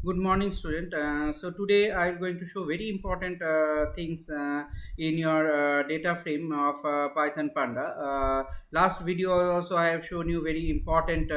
Good morning, student. So today I am going to show very important things in your data frame of Python Panda. Last video also I have shown you very important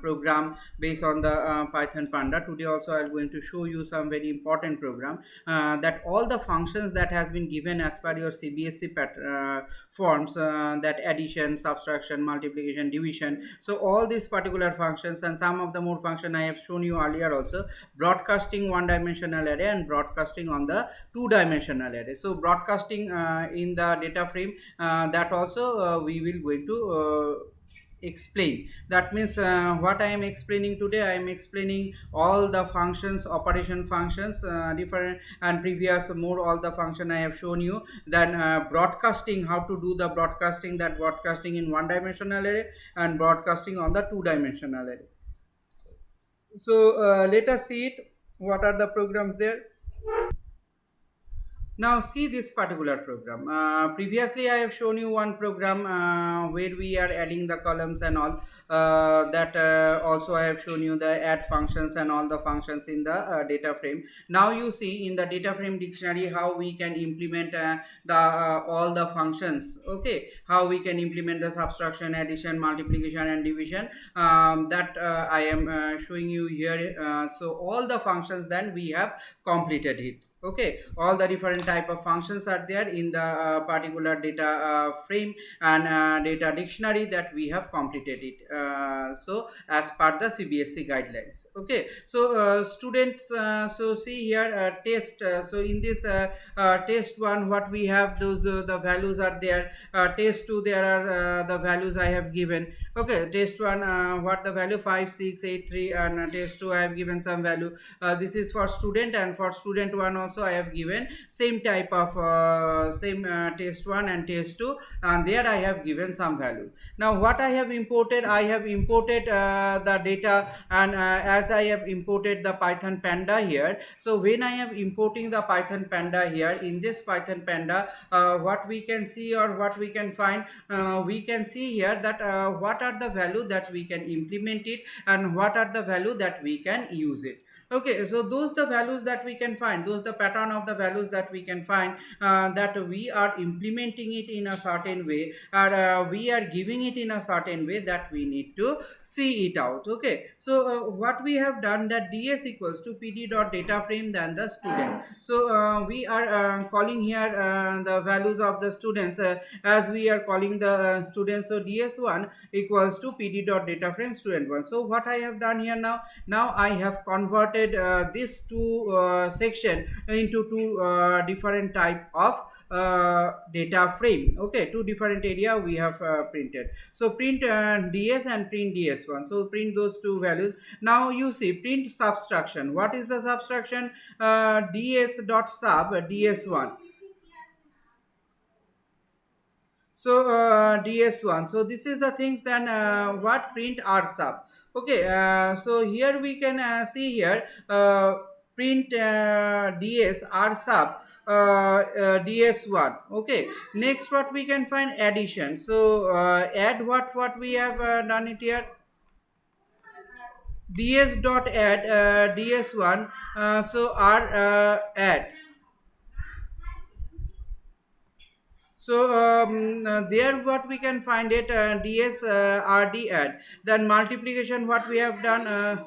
program based on the Python Panda. Today also I am going to show you some very important program that all the functions that has been given as per your CBSE forms, that addition, subtraction, multiplication, division. So all these particular functions and some of the more function I have shown you earlier also, broadcasting one dimensional array and broadcasting on the two dimensional array. So broadcasting in the data frame, that also we will going to explain. That means what I am explaining today, I am explaining all the functions, operation functions, different and previous more all the function I have shown you. Then broadcasting, how to do the broadcasting, that broadcasting in one dimensional array and broadcasting on the two dimensional array. So let us see it. What are the programs there? Now see this particular program. Previously I have shown you one program where we are adding the columns and all. That also I have shown you the add functions and all the functions in the data frame. Now you see in the data frame dictionary how we can implement the all the functions. Okay, how we can implement the subtraction, addition, multiplication and division. That I am showing you here. So all the functions then we have completed it. Okay, all the different type of functions are there in the particular data frame and data dictionary that we have completed it, so as per the CBSE guidelines. Okay, so students, so see here test, so in this test 1 what we have, those the values are there. Test 2 there are the values I have given. Okay, test 1 what the value 5683, and test 2 I have given some value. This is for student, and for student 1 also I have given same type of same test 1 and test 2, and there I have given some value. Now what I have imported, I have imported the data, and as I have imported the Python Panda here. So when I am importing the Python Panda here, in this Python Panda, what we can see or what we can find, we can see here that what are the value that we can implement it and what are the value that we can use it. Okay, so those the values that we can find, those the pattern of the values that we can find, that we are implementing it in a certain way, or we are giving it in a certain way, that we need to see it out. Okay, so what we have done, that ds equals to pd dot data frame then the student. So we are calling here the values of the students, as we are calling the students. So ds1 equals to pd dot data frame student1. So what I have done here, now I have converted this two section into two different type of data frame. Okay, two different area we have printed. So print ds and print ds1. So print those two values. Now you see print subtraction. What is the subtraction? ds dot sub ds1. So ds1. So this is the things, then what print r sub. Okay, so here we can see here print ds r sub ds1. Okay, next what we can find, addition. So add what we have done it here, ds dot add ds1. So r add. So there what we can find it, ds rd add. Then multiplication what we have done,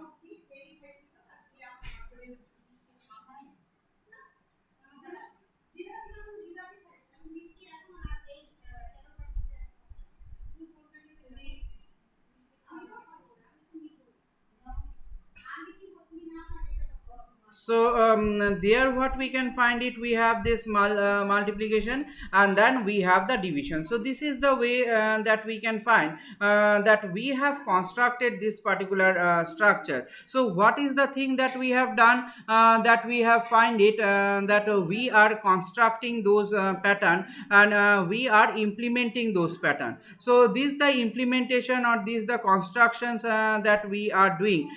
so there what we can find it, we have this multiplication, and then we have the division. So this is the way that we can find that we have constructed this particular structure. So what is the thing that we have done, that we have find it, that we are constructing those pattern, and we are implementing those pattern. So this the implementation, or this the constructions that we are doing,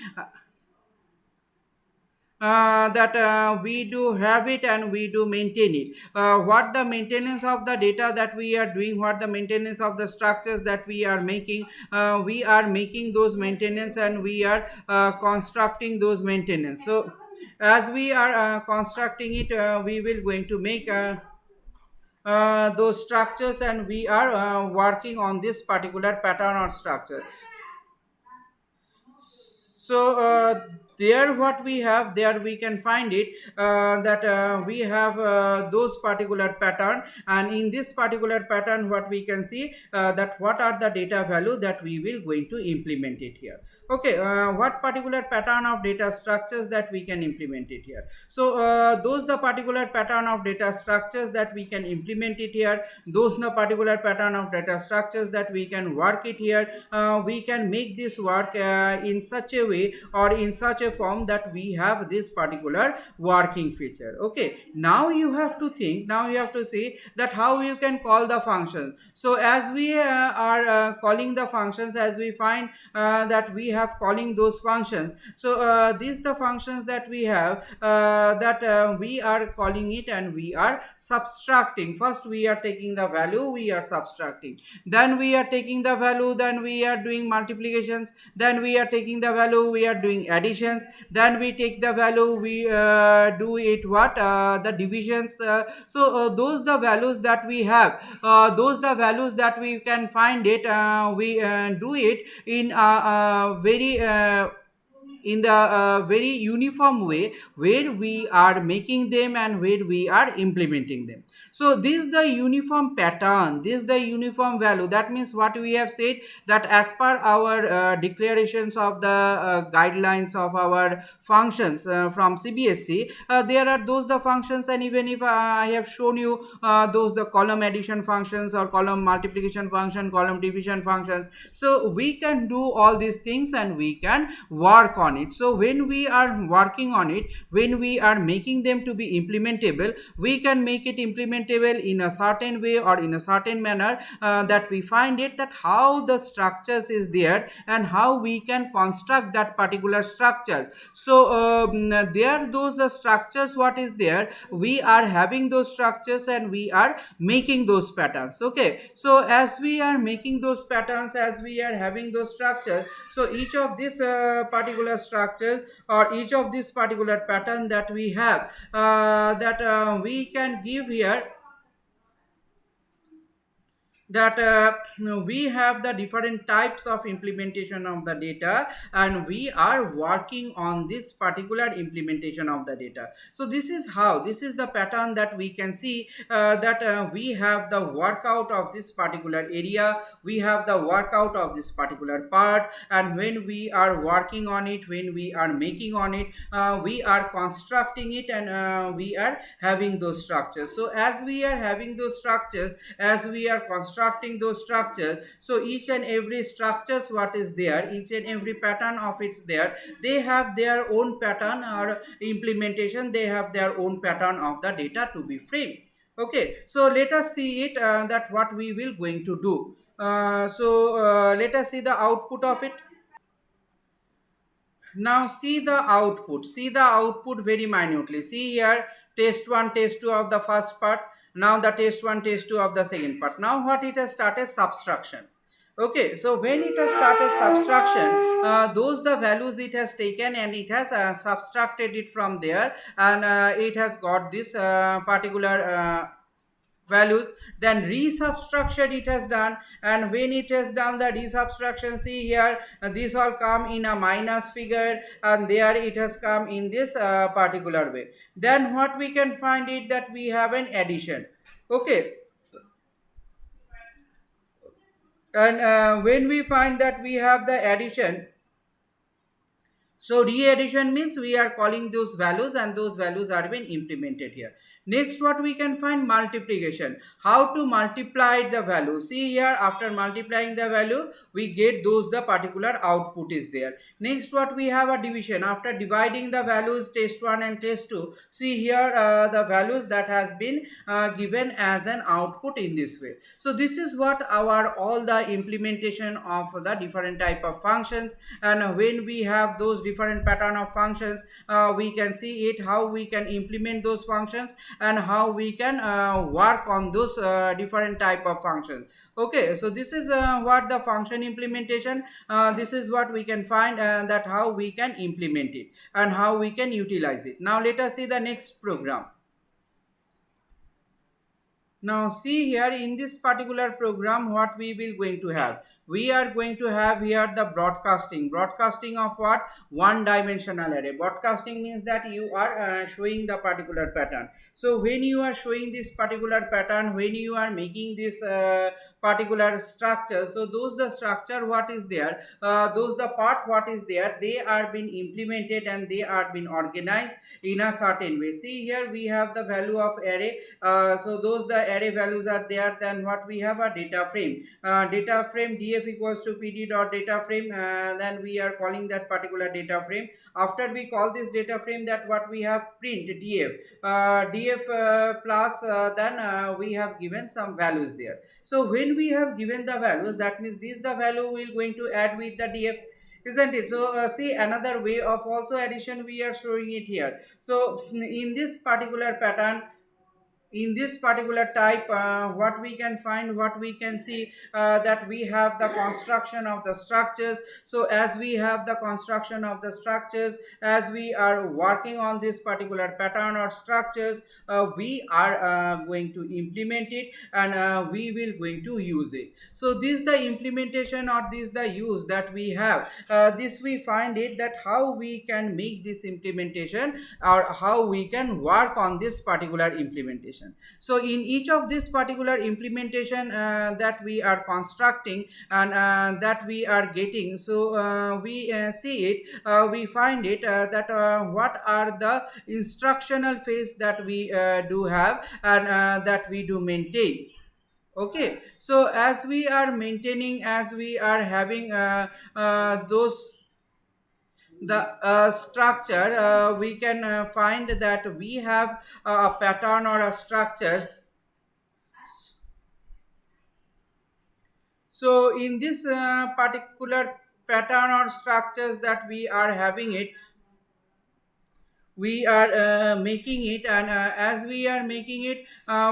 that we do have it and we do maintain it. What the maintenance of the data that we are doing, what the maintenance of the structures that we are making those maintenance, and we are constructing those maintenance. So As we are constructing it, we will going to make those structures, and we are working on this particular pattern or structure. So there what we have, there we can find it, that we have those particular pattern, and in this particular pattern what we can see, that what are the data value that we will going to implement it here. Okay, what particular pattern of data structures that we can implement it here. So those the particular pattern of data structures that we can implement it here, those the particular pattern of data structures that we can work it here. We can make this work in such a way or in such a form that we have this particular working feature. Okay, now you have to think, now you have to see that how you can call the functions. So as we are calling the functions, as we find that we have calling those functions. So these the functions that we have, that we are calling it, and we are subtracting. First we are taking the value, we are subtracting, then we are taking the value, then we are doing multiplications, then we are taking the value, we are doing additions, then we take the value, we do it what, the divisions. So those the values that we have, those the values that we can find it, we do it in a very in the very uniform way, where we are making them and where we are implementing them. So this is the uniform pattern, this is the uniform value. That means what we have said, that as per our declarations of the guidelines of our functions from CBSE, there are those the functions, and even if I have shown you those the column addition functions or column multiplication function, column division functions, so we can do all these things and we can work on it. So when we are working on it, when we are making them to be implementable, we can make it implementable in a certain way or in a certain manner, that we find it, that how the structures is there and how we can construct that particular structure. So there those the structures what is there, we are having those structures and we are making those patterns. Okay, so as we are making those patterns, as we are having those structures, so each of these particular structures or each of this particular pattern that we have, that we can give here, that we have the different types of implementation of the data, and we are working on this particular implementation of the data. So this is how, this is the pattern that we can see, that we have the workout of this particular area, we have the workout of this particular part, and when we are working on it, when we are making on it, we are constructing it, and we are having those structures. So as we are having those structures, as we are constructing those structures, so each and every structures what is there, each and every pattern of it's there, they have their own pattern or implementation, they have their own pattern of the data to be framed. Okay, so let us see it, that what we will going to do. Let us see the output of it. Now see the output, see the output very minutely. See here, test 1, test 2 of the first part, now the test 1, test 2 of the second part. Now what it has started, subtraction. Okay, so when it has started subtraction, those the values it has taken and it has subtracted it from there, and it has got this particular values, then resubtraction it has done, and when it has done the resubtraction, see here, these all come in a minus figure, and there it has come in this particular way. Then what we can find it, that we have an addition. Okay, and when we find that we have the addition, so re-addition means we are calling those values and those values are being implemented here. Next what we can find, multiplication. How to multiply the value. See here, after multiplying the value, we get those the particular output is there. Next what we have, a division. After dividing the values test 1 and test 2, see here the values that has been given as an output in this way. So this is what our all the implementation of the different type of functions, and when we have those different pattern of functions, we can see it how we can implement those functions, and how we can work on those different type of functions. Okay, so this is what the function implementation, this is what we can find, that how we can implement it and how we can utilize it. Now let us see the next program. Now see here in this particular program what we will going to have. We are going to have here the broadcasting of what? One dimensional array. Broadcasting means that you are showing the particular pattern. So when you are showing this particular pattern, when you are making this particular structure, so those the structure what is there, those the part what is there, they are being implemented and they are being organized in a certain way. See here we have the value of array, so those the array values are there. Then what we have? A data frame. Data frame df equals to pd dot data frame, then we are calling that particular data frame. After we call this data frame, that what we have? Print df, plus then we have given some values there. So when we have given the values, that means this the value we will going to add with the df, isn't it? So see another way of also addition we are showing it here. So in this particular pattern, in this particular type, what we can find, what we can see, that we have the construction of the structures. So as we have the construction of the structures, as we are working on this particular pattern or structures, we are going to implement it, and we will going to use it. So this the implementation or this the use that we have. This we find it that how we can make this implementation or how we can work on this particular implementation. So in each of this particular implementation that we are constructing and that we are getting, so we see it, we find it that what are the instructional phase that we do have and that we do maintain. Okay, so as we are maintaining, as we are having those the structure, we can find that we have a pattern or a structure. So in this particular pattern or structures that we are having it, we are making it, and as we are making it,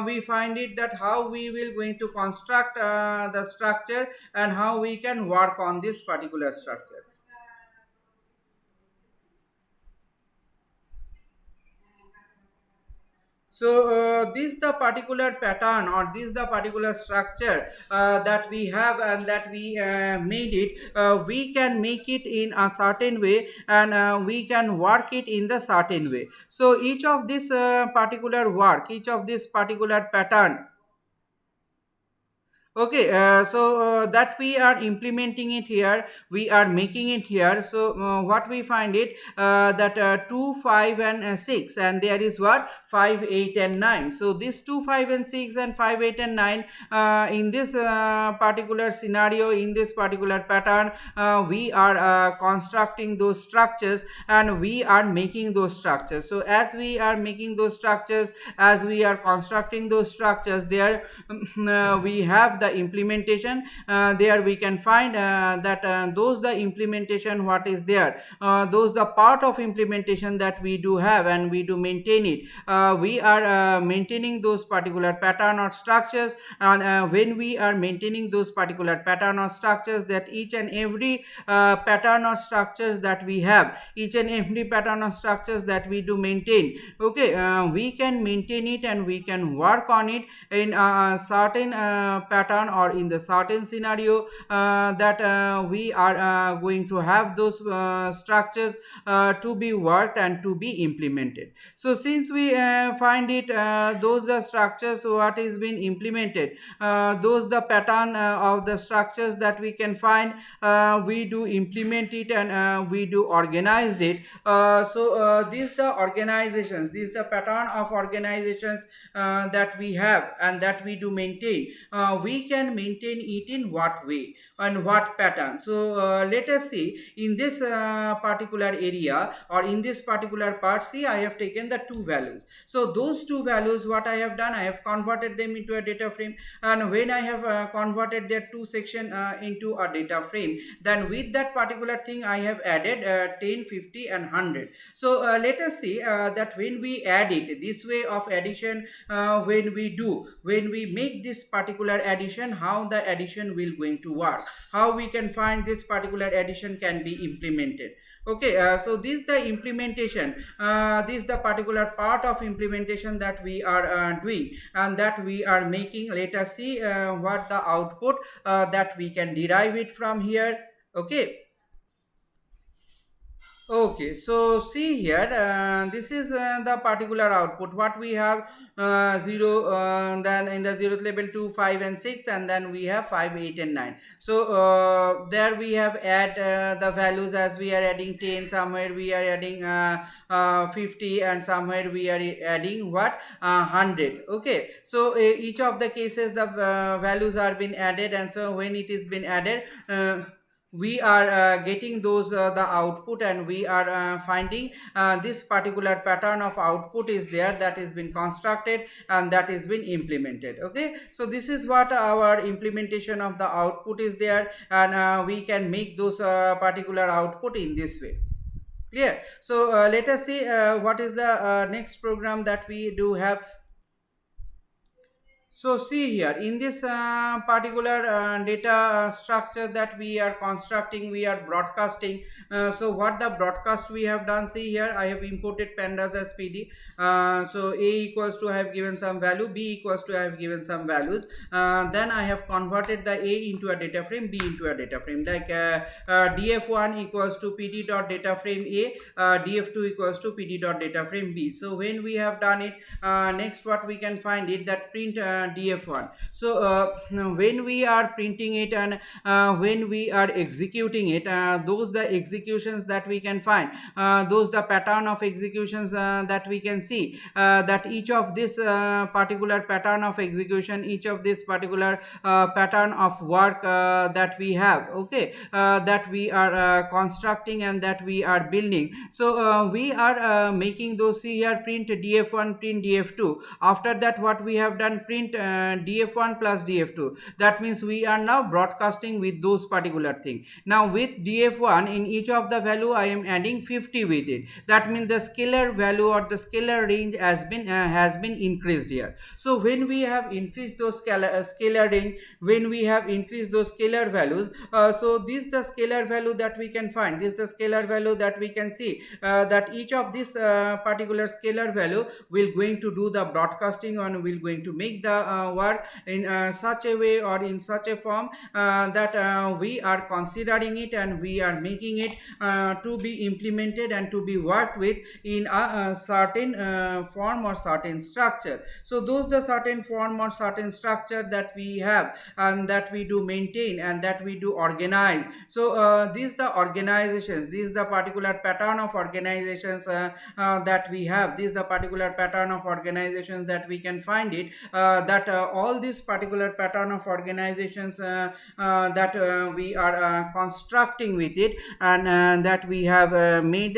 we find it that how we will going to construct the structure and how we can work on this particular structure. So this the particular pattern or this the particular structure that we have and that we made it, we can make it in a certain way, and we can work it in the certain way. So each of this particular work, each of this particular pattern. Okay, so that we are implementing it here, we are making it here. So what we find it, that 2 5 and 6, and there is what? 5 8 and 9. So this 2 5 and 6 and 5 8 and 9, in this particular scenario, in this particular pattern, we are constructing those structures and we are making those structures. So as we are making those structures, as we are constructing those structures, there we have the implementation. There we can find that those the implementation what is there, those the part of implementation that we do have and we do maintain it. We are maintaining those particular pattern or structures, and when we are maintaining those particular pattern or structures, that each and every pattern or structures that we have, each and every pattern or structures that we do maintain, okay, we can maintain it and we can work on it in a certain pattern or in the certain scenario, that we are going to have those structures to be worked and to be implemented. So since we find it, those the structures what is being implemented, those the pattern of the structures that we can find, we do implement it and we do organize it. So these the organizations, these the pattern of organizations that we have and that we do maintain, we we can maintain it in what way and what pattern. So let us see in this particular area or in this particular part. See, I have taken the two values. So those two values, what I have done, I have converted them into a data frame, and when I have converted their two section into a data frame, then with that particular thing I have added 10, 50 and 100. So let us see that when we add it, this way of addition, when we make this particular addition, how the addition will going to work, how we can find this particular addition can be implemented. Okay, so this is the implementation, this is the particular part of implementation that we are doing and that we are making. Let us see what the output that we can derive it from here. Okay. Okay, so see here, this is the particular output. What we have 0, then in the 0th level 2, 5 and 6, and then we have 5, 8 and 9. So there we have add the values, as we are adding 10, somewhere we are adding 50, and somewhere we are adding what 100. Okay, so each of the cases the values are been added, and so when it is been added, we are getting those the output, and we are finding this particular pattern of output is there, that is been constructed and that is been implemented. Okay, so this is what our implementation of the output is there, and we can make those particular output in this way. Clear? So let us see what is the next program that we do have. So see here, in this particular data structure that we are constructing, we are broadcasting. So what the broadcast we have done, see here, I have imported pandas as PD. So A equals to, I have given some value, B equals to, I have given some values. Then I have converted the A into a data frame, B into a data frame. Like df1 equals to PD dot data frame A, df2 equals to PD dot data frame B. So when we have done it, next what we can find it, that print df1. So when we are printing it and when we are executing it, those the executions that we can find, those the pattern of executions that we can see, that each of this particular pattern of execution, each of this particular pattern of work that we have, okay, that we are constructing and that we are building. So we are making those. See here, print df1, print df2. After that, what we have done, print df1 plus df2. That means we are now broadcasting with those particular thing. Now with df1, in each of the value I am adding 50 with it. That means the scalar value or the scalar range has been increased here. So when we have increased those scalar range, when we have increased those scalar values, so this the scalar value that we can find, this the scalar value that we can see, that each of this particular scalar value will going to do the broadcasting and will going to make the work in such a way or in such a form that we are considering it and we are making it to be implemented and to be worked with in a certain form or certain structure. So those the certain form or certain structure that we have and that we do maintain and that we do organize. So these the organizations, this is the particular pattern of organizations that we have, this is the particular pattern of organizations that we can find it, that all these particular pattern of organizations that we are constructing with it, and that we have made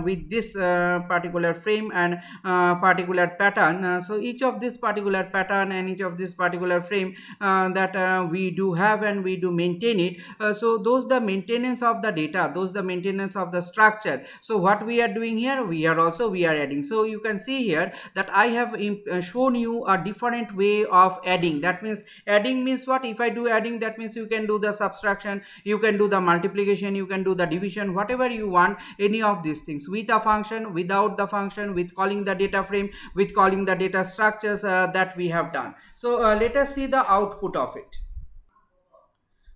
with this particular frame and particular pattern. So each of this particular pattern and each of this particular frame that we do have and we do maintain it. So those the maintenance of the data, those the maintenance of the structure. So what we are doing here, we are adding. So you can see here that I have shown you a different way of adding. That means adding means what? If I do adding, that means you can do the subtraction, you can do the multiplication, you can do the division, whatever you want, any of these things, with a function, without the function, with calling the data frame, with calling the data structures that we have done. So let us see the output of it.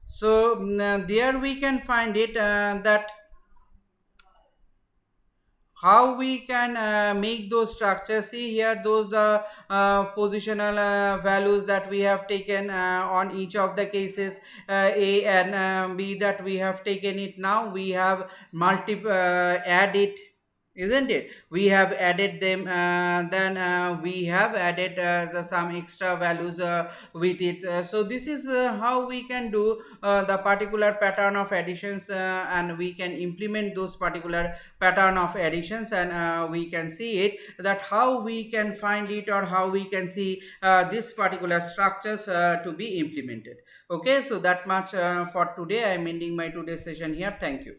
So there we can find it that how we can make those structures. See here, those the positional values that we have taken on each of the cases, A and B, that we have taken it. Now we have add it isn't it? We have added them, then we have added some extra values with it. So this is how we can do the particular pattern of additions, and we can implement those particular pattern of additions, and we can see it that how we can find it, or how we can see this particular structures to be implemented. Okay, so that much for today. I am ending my today's session here. Thank you.